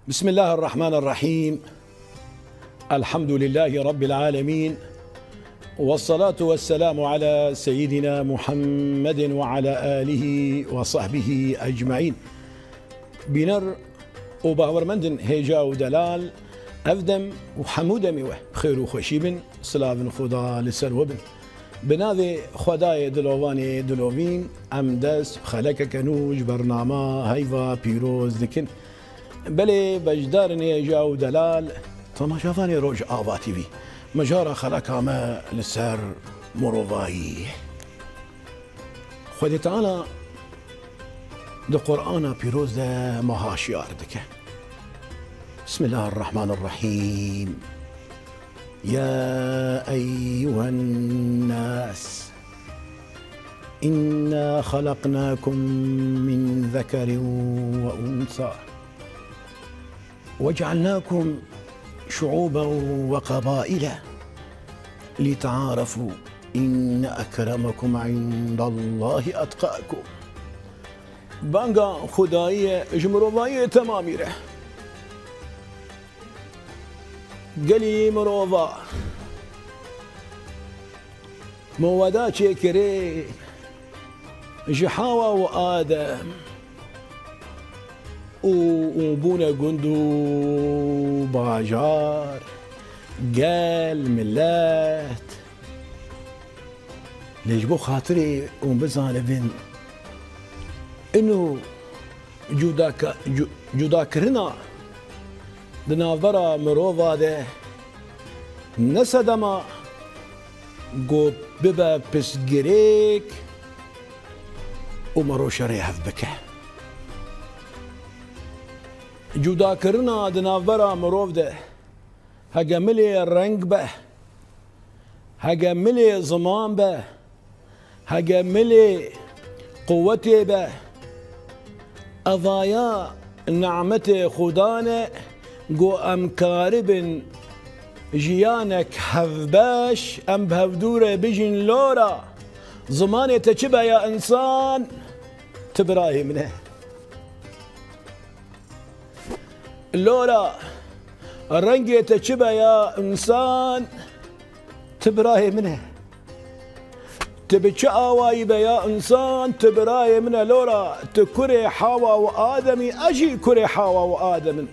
بسم الله الرحمن الرحيم. الحمد لله رب العالمين، والصلاة والسلام على سيدنا محمد وعلى آله وصحبه أجمعين. بنر وباورمندن هيجا ودلال أفدم وحمودة ميوه خير وخشيبن سلافن خدا لسروبن بناذي خداي دلواني دلوين أمدس خلق كنوج برنامه هيفا بيروز دكن بلي بجدارني جاو دلال طما شافاني روج آفا تي في مجارة خلقها ما لسر مروفاي خدي تعالى ده قرآن بيروز ده مهاشيار دكه. بسم الله الرحمن الرحيم. يا أيها الناس إنا خلقناكم من ذكر وأنثى وجعلناكم شعوبا وقبائل لتعارفوا إن أكرمكم عند الله أتقاكم. بانگا خدایی جمروبایی تمامی ره قلي مروفا مودا چكري جحاوة وآدم وبونا قندو باجار قال ملات ليش بو خاطري ومبزان بن انه جوداكرنا دنافرا مروفا ده نسدما قو ببا بسجريك ومرو شريحف بكه جودا كرنا دنافرا مروف ده هجا ملي رنگ به هجا ملي زمان به هجا ملي قوتي به أضايا نعمتي خدانه قو ام كاربن جيانك هفباش ام بهفدورة بجن لورا زماني تشبه يا انسان تبراهي منه لورا الرنجي تشبه يا انسان تبراهي منه تبتش آوايبه يا انسان تبراهي منه لورا تكري حوا وآدمي اجي كري حوا وآدم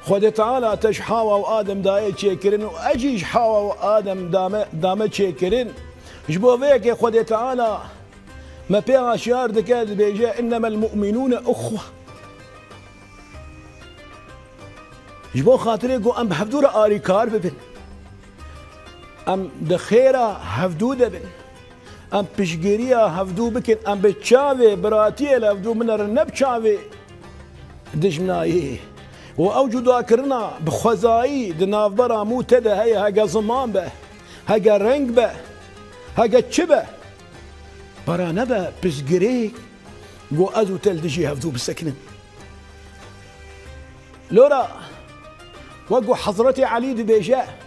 خود تعالى تش حوا وآدم داي تشكرين واجيش حوا وآدم دامه تشكرين جبو فيك خود تعالى ما بيها شيار دكاد بيجا انما المؤمنون اخوه جبو خاطري قو ام بحفدورة آري كار ببن ام دخيرة هفدو دبن ام بشجيريا هفدو بكن ام بتشافي براتيه لهفدو من الرنب شافي دجمنايه وأوجدوا أكرنا بخزائي دنافبرا مو تدا هي هجا زمان به هجا رنگ به هجا تشبه برا نبا بسجريك قو أزو تلدجي هفدو بسكنن لورا وقو حضرتي علي دبيجاء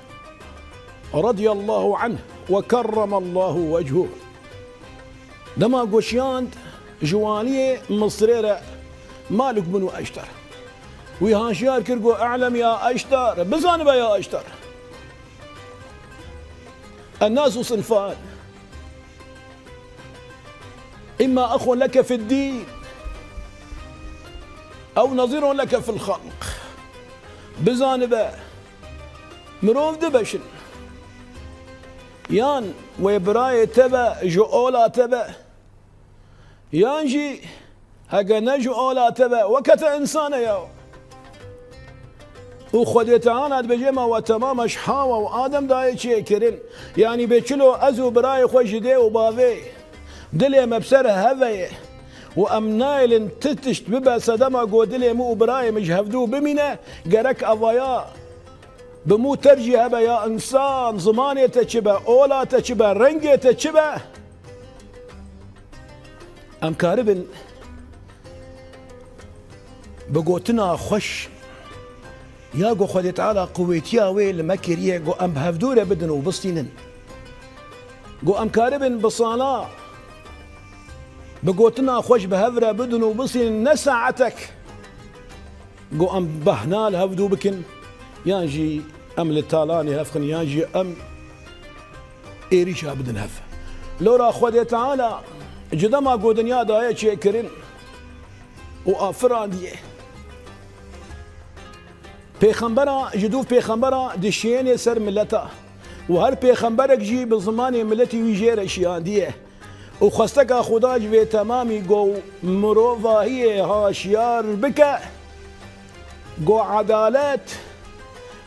رضي الله عنه وكرم الله وجهه دما قوشياند جوانية مصريرة مالك بنو أشتر ويهانشيار كرقو أعلم يا أشتر بزانبا يا أشتر الناس صنفان إما أخ لك في الدين أو نظير لك في الخلق بزانبا مروف دبشن يان ويبراي تبا جؤولا تبا يانجي هكا نجو أولا تبا وكت إنسان ياو وخديت انا بجيما وتمام شحاوه وادم داي تشكرين يعني بيشلو ازو براي خوش دي وبافي دلي مبسره هفي وامنايل تتشت ببا سدما قودلي مو براي مش هفدو بمينه قرك افايا بمو ترجي هبا يا انسان زماني تشبه اولا تشبه رنجي تشبه ام كاربن بقوتنا خوش يا قو خدي تعالى قويتيا ويل مكريه قو ام بهفدوره بدن وبسطينن قو ام كاربن بصانا بقوتنا خوش بهفره بدن وبسطين نسعتك قو أم بهنال هفدو بكن يانجي أم للتالاني هفخن يانجي أم إيريشا بدن هف لورا خودي تعالى جدما قو دنيا داية شكرين وآفران ديه پیغمبرا جدوف پیغمبرا دشین سر ملتا و هر پیغمبرک جی به زمان ملتی ویجیر شیان دیه و خواستک خدا جوی تمامی گو مروواهی هاشیار بکه گو عدالت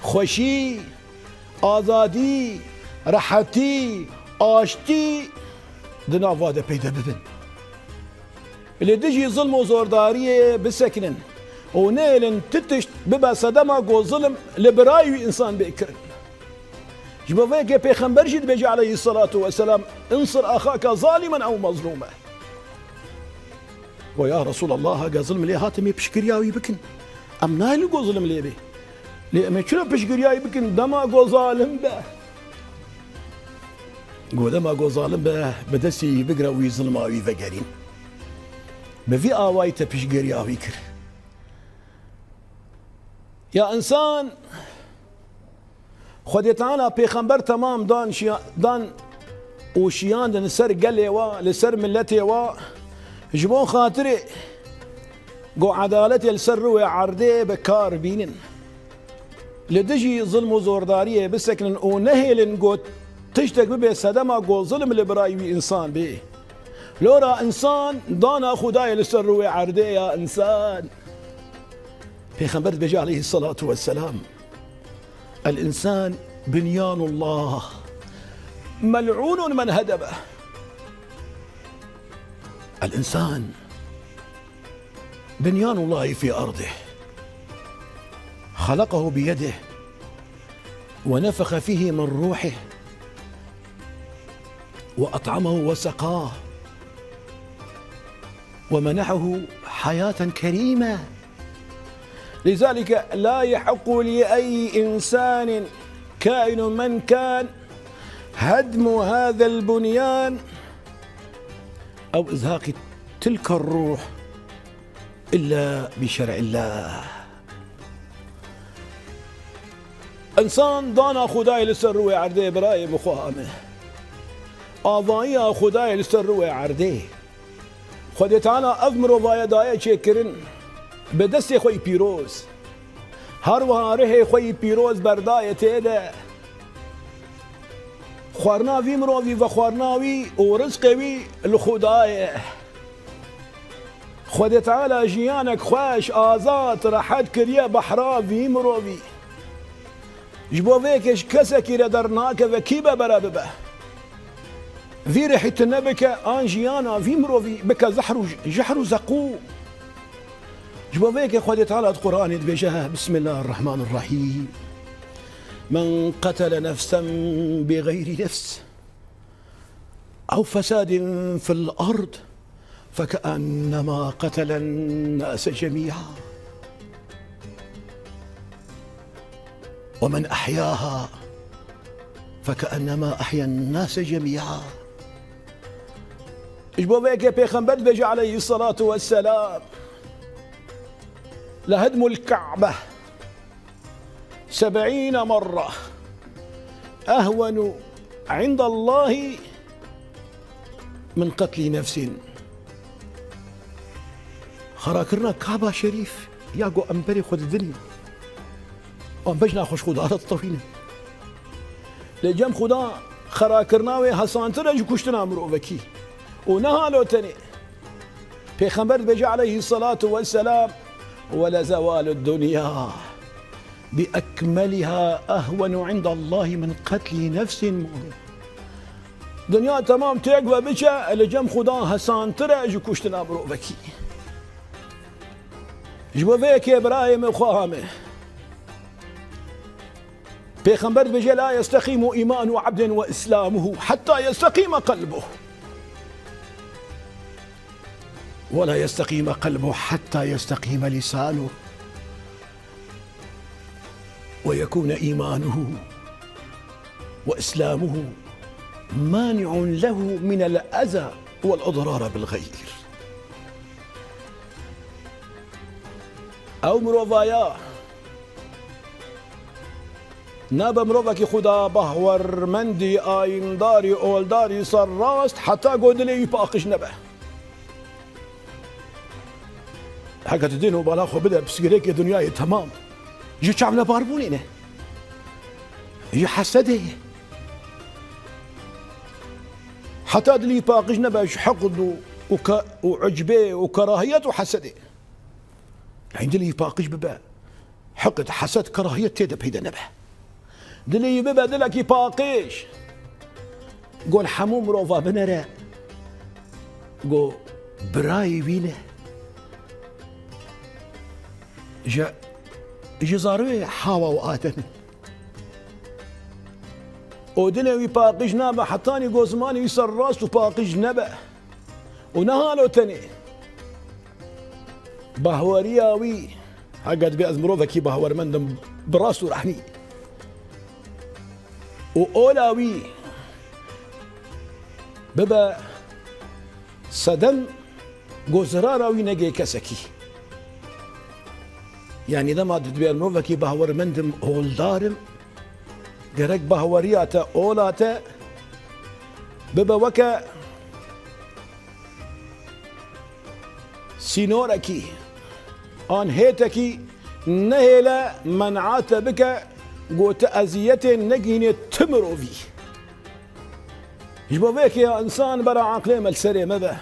خوشی آزادی راحتی آشتی دنا واده پیدا ببن اللي دجي ظلم وزورداريه بسكنن ونيلن تتشت ببا صدما قو ظلم لبرايو انسان بيكرن جبا فيك بيخنبر جد بيجي عليه الصلاة والسلام انصر اخاك ظالما او مظلوما ويا رسول الله قا ظلم لي هاتمي بشكرياوي بكن ام نايل قو ظلم لي بي لي امي شنو بشكرياوي بكن دما قو ظالم به قو دما قو ظالم به بدسي بقرا وي ظلماوي فقرين ما في آوايته بشكرياوي كر يا انسان خدي تعالى بيخنبر تمام دان وشيان دن سر قلي وا لسر ملتي وا جبون خاطري قو عدالتي لسر وعردي بكار بينن لدجي ظلم وزورداريه بسكن ونهيلن قو تشتك ببي سدما قو ظلم لبرايوي انسان بيه لورا انسان دانا خداي لسر وعردي يا انسان پیغمبر بجي عليه الصلاة والسلام الإنسان بنيان الله ملعون من هدبه الإنسان بنيان الله في أرضه خلقه بيده ونفخ فيه من روحه وأطعمه وسقاه ومنحه حياة كريمة لذلك لا يحق لأي إنسان كائن من كان هدم هذا البنيان أو إزهاق تلك الروح إلا بشرع الله إنسان دانا خداي لسر وعردي براي مخوامه آضايا خداي لسر وعردي خدي تعالى أضمر وضايا دايا شكرن بدست خوي بيروز هر وهاره خوي بيروز برداية تيدا خوارناوي مروفي وخوارناوي ورزقوي لخداية خدي تعالى جيانك خوش آزاد راحت كريا بحراوي مروفي جبو فيكش كسكي ردرناك وكيبا براببه في ريحة النبكة آن جيانا في مروفي بك جحر زقو جبو فيك خدي تعالى القرآن يدبجها بسم الله الرحمن الرحيم من قتل نفسا بغير نفس أو فساد في الأرض فكأنما قتل الناس جميعا ومن أحياها فكأنما أحيا الناس جميعا جبو فيك بيخنبر بيجي عليه الصلاة والسلام لهدم الكعبة 70 مرة أهون عند الله من قتل نفس خراكرنا كعبة شريف ياقو أمبري خود الدنيا وأنبجنا خوش خدا الطفينة لجم خدا خراكرناوي حسان ترج كشتنا مروفكي ونهالو تاني پیغمبر بجي عليه الصلاة والسلام ولزوال الدنيا بأكملها أهون عند الله من قتل نفس دنيا تمام تقوى بشا لجم خدا هسان ترى كشتنا بروفكي جبو فيك إبراهيم وخوامه پیغمبر بجي لا يستقيم إيمان عبد وإسلامه حتى يستقيم قلبه ولا يستقيم قلبه حتى يستقيم لسانه ويكون إيمانه وإسلامه مانع له من الأذى والإضرار بالغير او مروفايا نابا مروفاكي خدا بهور مندي آينداري اولداري سراست حتى قودلي يباقش نبه حقا تدين وبالا خو بدا بسكريك دنياي تمام يجي شعبنا باربونينه يجي حسده حتى دلي يباقش نبه حقد وعجبه وكراهية وحسده عندي يباقش ببا حقد حسد كراهية تيدا بيدا نبه دلي ببا دلك يباقش قول حموم روفا بنرا قول براي بينه جزاروي حاوى وآتن ودنيا يباقش نابا حتاني قول زماني يسر راس وباقش نبا ونهالو تاني بهورياوي حقد بأزمروفا كي بهور مندم براسو رحني وأولاوي ببا صدم قوزراراوي نجي كسكي يعني إذا ما بأزمروفا كي بهور مندم أولدارم قرق بهورياتا أولاتا ببا وكا سينوركي آن هيتكي نهلا منعات بك قوت أزيت نجيني تمروفي يجبوك يا إنسان برا عقلي ملسري ماذا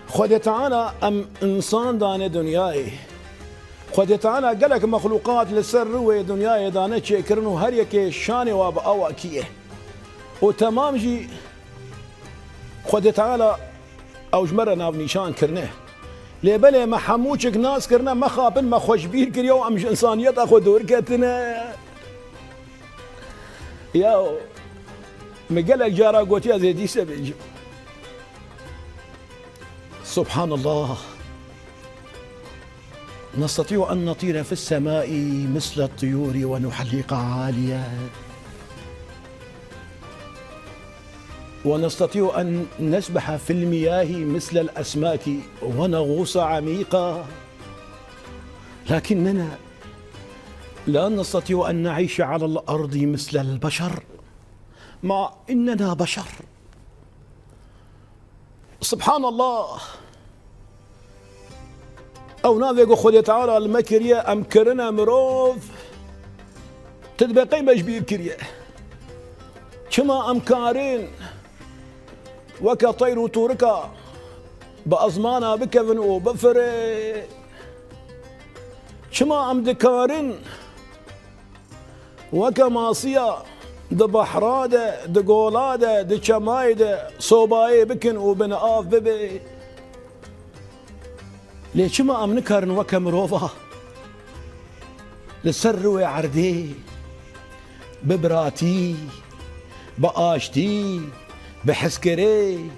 خدت أنا أم إنسان دان دنياي خدت أنا قالك مخلوقات لسر دنياي دانه شكرنو هر يكي شاني واب أواكيه وتمام جي خدت أنا او جمره ناو نشان کرنه لبله ما حموچك ناس کرنه ما خابن ما خوشبیر کریو ام انسانیت اخو دور کتنه یا مقلك جارا قوتي ازيدي سبج سبحان الله نستطيع ان نطير في السماء مثل الطيور ونحلق عاليا ونستطيع أن نسبح في المياه مثل الأسماك ونغوص عميقا لكننا لا نستطيع أن نعيش على الأرض مثل البشر مع إننا بشر سبحان الله أو نافق خذ تعالى المكرية أمكرنا مروف تدبقي مجبير كريه كما أمكارين وكطير توركا بأزمانا بكفن وبفري كما أمدكارين وكماصية دبحرادة دقولادة دشمايدة صوباي بكن وبنقاف ببي ليش ما أمنكرن وكمروفا لسر عردي ببراتي بآشتي بحسكري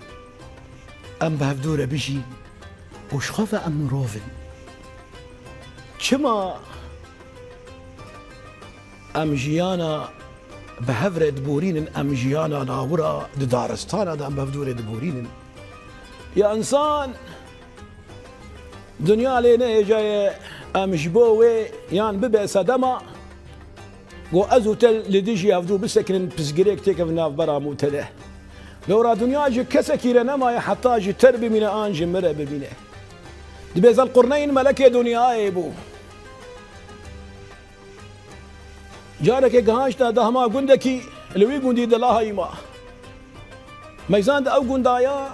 أم بهفدورة بشي وشخفة أم روفن كما أم جيانا بهفرة دبورين أم جيانا ناورا دارستانا دا أم بهفدورة دبورين يا إنسان دنيا لينا جاي أم جبوه يان ببع سدما وأزو تل لديجي أفدو بسكن بسجريك تيكف ناف برا موتله لو را دنيا جي كسكي لنما يحتاج تربي من آنج مرة ببينه دبيز القرنين ملك دنيا يبو جارك قهاشتا دهما قندكي لوي قندي دلاها يما ميزان دا أو قندايا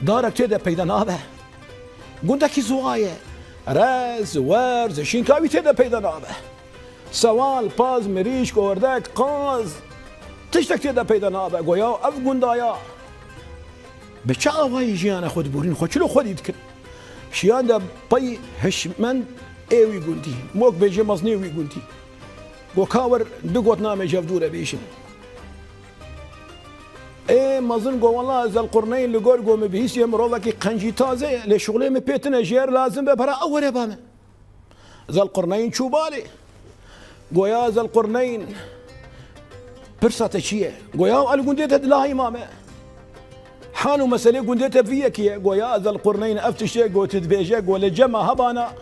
دارك تيدا بيدا نابه قندكي زوايا راز ورز شينكاوي تيدا بيدا نابه سوال باز مريش كوردك قاز تشتك تيدا بيدا نابه قويا أف قندايا بچا آوائی جیانا خود بورین خود چلو خود يدكن شیان دا پای هشمن ایوی گندی موک بیجی مزنیوی گندی گو کاور دو گوت نامه جفدوره بیشن اي مظن قو والله ذا القرنين اللي قول قوم بهيس يمروضك قنجي تازه لشغلي مبيتنا جير لازم ببرا اول بامه ذا القرنين شو بالي قو يا ذا القرنين برسات شيء قو يا القنديت لا امامه حانو مسألة قندت فيك يا ذا القرنين أفتشي قو تدبيجي قو لجمع هبانا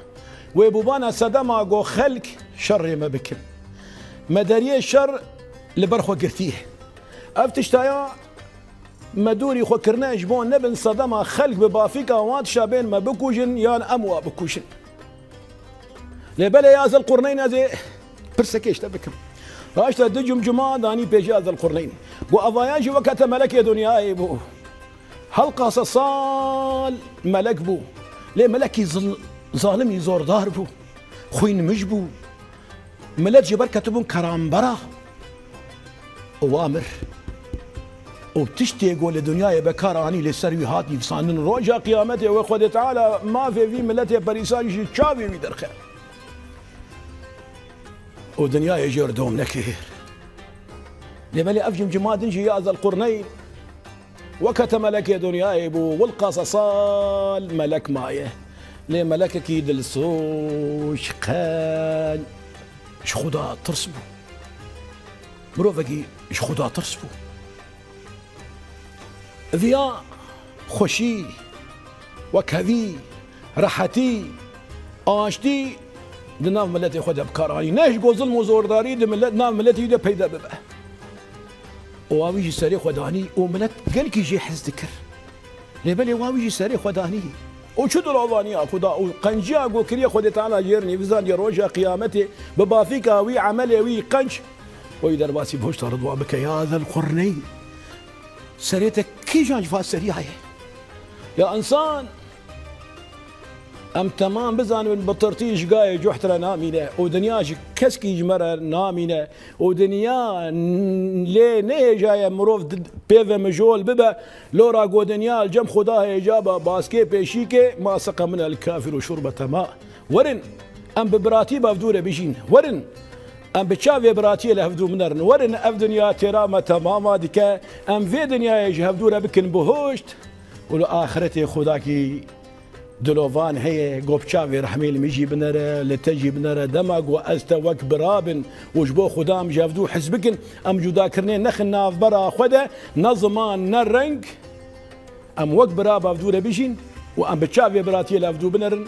ويبوبانا سدما قو خلق شر ما بكم مدارية الشر لبرخو قرتيه أفتشتايا مدوري خو كرناش بون نبن صدما خلق ببافيكا وات شابين ما بكوجن يان أموا بكوجن لبلا يا ذا القرنين هذي برسكيش تبكم راشتا دجم جما داني بيجي ذا القرنين وأضاياجي وقت ملك يا دنياي بو حلقة صال ملك بو ليه ملكي ظالم يزور دار بو خوين مجبو ملك جبر كتبون كرامبرا وامر وبتشتي يقول الدنيا بكاراني لسروي هاتي فصانن روجا قيامته وخد تعالى ما في ملته بريساجي تشافي بدرخه ودنيا يجر دوم نكير لبلي افجم جماد نجي يا ذا القرنين وكت ملك يا دنيا يبو والقصصال ملك مايه ليه ملك اكيد الصوش قال شخودا ترسبو مروفقي شخودا ترسبو ذيا خوشي وكذي راحتي آشتي دناف ملتي خودها بكاراني ناش قو ظلم وزورداري دملت ناف ملتي يدا بيدا ببا واويجي ساري خداني وملت قال كي يجي حز ذكر لبلي واويجي ساري خداني وشد العضاني خدا وقنجي اقول كريه خدت على جيرني فزان يروجا قيامتي ببافيك وي عملي وي قنج ويدر باسي بوش رضوا بك يا ذا القرنين سريتك كي جانج فاس سريعه يا انسان ام تمام بزان من بطرتيش قاي جحترا نامينه ودنياش كسكي جمره نامينه ودنيا ليه ني جايه مروف بيفا مجول ببا لورا قو دنيا الجم خداها اجابه باسكي بيشيكي ما سقى من الكافر شربة ماء ورن ام ببراتي بفدوره بيجين ورن ام بتشافي براتي لهفدو منرن ورن اف دنيا ترامه تماما ديكا ام في دنيا يجهفدوره بكن بهوشت ولو اخرتي خداكي دلوفان هي قوبشافي رحميل ميجي بنرى لتجي بنرى دمق واستوك برابن وجبو خدام جافدو حزبكن ام جودا كرنين نخن ناف برا خدا نظمان نرنج ام وك برابا فدو بيجين وام بتشافي براتي لافدو بنرن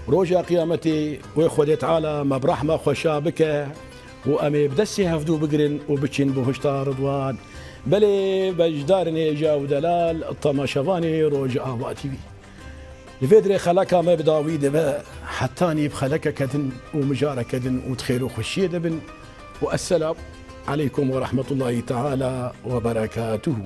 روجا قيامتي ويخودي تعالى ما برحمه خوشابك وامي بدسي هفدو بقرن وبتشين بوهشتا رضوان بلي بجدارني جاو دلال الطماشفاني روجا اباتي بي لفيدري خلقها ما بداوي دبا حتاني بخلقك كدن ومجارة كدن وتخيرو خشيه دبن والسلام عليكم ورحمة الله تعالى وبركاته.